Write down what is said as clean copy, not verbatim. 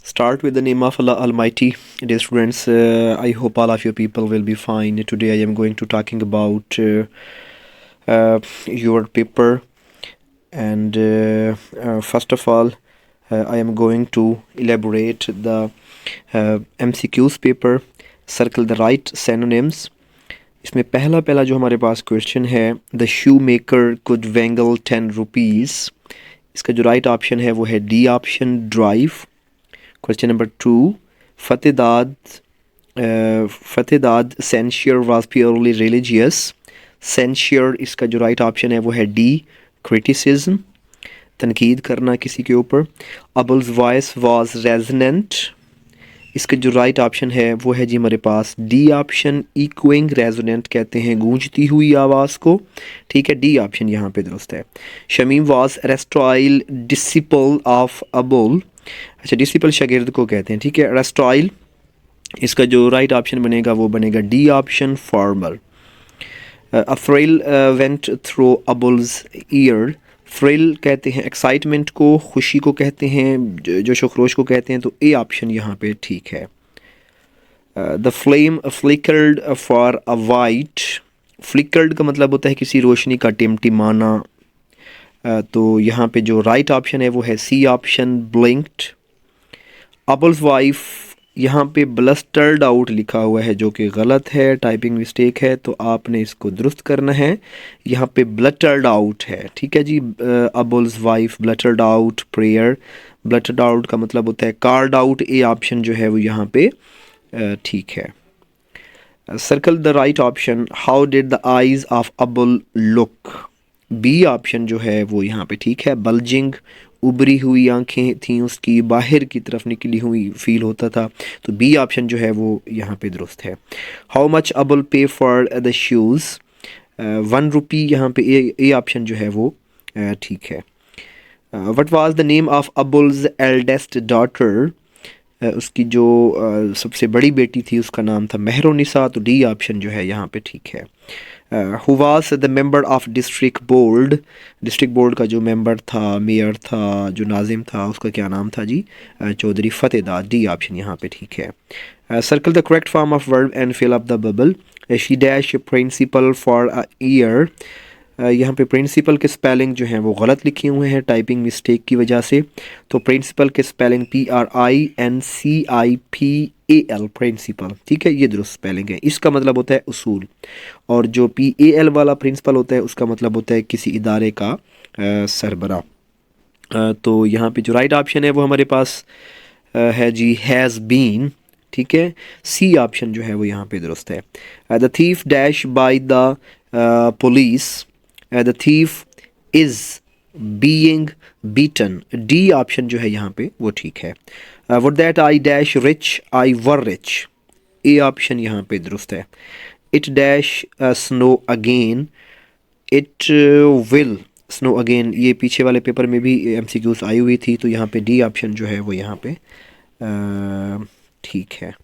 Start with the name of Allah Almighty. Dear students, I hope all of you people will be fine. Today I am going to talking about your paper, and first of all, I am going to elaborate the MCQs paper. Circle the right synonyms. इसमें पहला जो हमारे पास question है, the shoe maker could wangle 10 rupees. इसका जो right option है वो है D option, drive. Question number 2, फतेदाद सेंशियर वाज प्योरली रिलीजियस. सेंशियर इसका जो राइट ऑप्शन है वो है डी, क्रिटिसिज्म, तनकीद करना किसी के ऊपर. अबुल्स वॉइस वाज रेजोनेंट. इसका जो राइट ऑप्शन है वो है जी हमारे पास डी ऑप्शन, इक्विंग रेजोनेंट कहते हैं गूंजती हुई आवाज़ को. ठीक है, डी ऑप्शन यहाँ पे दुरुस्त है. शमीम वाज रेस्टॉइल डिसिपल ऑफ अबुल. अच्छा, डिसिपल शागिर्द को कहते हैं. ठीक है, रेस्टॉइल इसका जो राइट ऑप्शन बनेगा वो बनेगा D option, formal. A thrill went through Abul's ear. Thrill कहते हैं एक्साइटमेंट को, खुशी को कहते हैं, जोश व खरोश को कहते हैं, तो ए ऑप्शन यहाँ पे ठीक है. The flame flickered for a white. Flickered का मतलब होता है किसी रोशनी का टिमटिमाना. तो यहाँ पे जो राइट ऑप्शन है वो है सी ऑप्शन, ब्लिंक्ड. अबुल्स वाइफ यहाँ पे ब्लस्टर्ड आउट लिखा हुआ है जो कि गलत है, टाइपिंग मिस्टेक है, तो आपने इसको दुरुस्त करना है. यहाँ पे ब्लटर्ड आउट है. ठीक है जी, अबुल्स वाइफ ब्लटर्ड आउट प्रेयर. ब्लटर्ड आउट का मतलब होता है कार्ड आउट. ए ऑप्शन जो है वो यहाँ पे ठीक है. Circle the right option. How did the eyes of Abul look. B option जो है वो यहाँ पे ठीक है. बल्जिंग, उभरी हुई आंखें थीं उसकी, बाहर की तरफ निकली हुई फील होता था, तो बी ऑप्शन जो है वो यहाँ पे दुरुस्त है. हाउ मच अबुल पे फॉर द शूज़. 1 रुपी यहाँ पे ए ऑप्शन जो है वो ठीक है. What was the name of Abul's eldest daughter. उसकी जो सबसे बड़ी बेटी थी उसका नाम था मेहरुनिसा, तो डी ऑप्शन जो है यहाँ पे ठीक है. Who was the member of district board. District board का जो मेंबर था, मेयर था, जो नाजिम था, उसका क्या नाम था जी, चौधरी फतेदाद. डी ऑप्शन यहाँ पे ठीक है. Circle the correct form of verb and fill up the bubble. She dash principal for a year. यहाँ पे प्रिंसिपल के स्पेलिंग जो हैं वो गलत लिखे हुए हैं टाइपिंग मिस्टेक की वजह से. तो प्रिंसिपल के स्पेलिंग PRINCIPAL, प्रिंसिपल. ठीक है, ये दुरुस्त स्पेलिंग है. इसका मतलब होता है उसूल, और जो PAL वाला प्रिंसिपल होता है उसका मतलब होता है किसी इदारे का सरबरा. तो यहाँ पे जो राइट ऑप्शन है वो हमारे पास है जी हैज़ बीन. ठीक है, सी ऑप्शन जो है वो यहाँ पे दुरुस्त है. The thief dash by the police. The thief is being beaten. D option जो है यहाँ पे वो ठीक है. Would that I dash rich, I were rich. A option यहाँ पे दुरुस्त है. It dash snow again. It will snow again. ये पीछे वाले पेपर में भी MCQs आई हुई थी, तो यहाँ पे डी ऑप्शन जो है वो यहाँ पे ठीक है.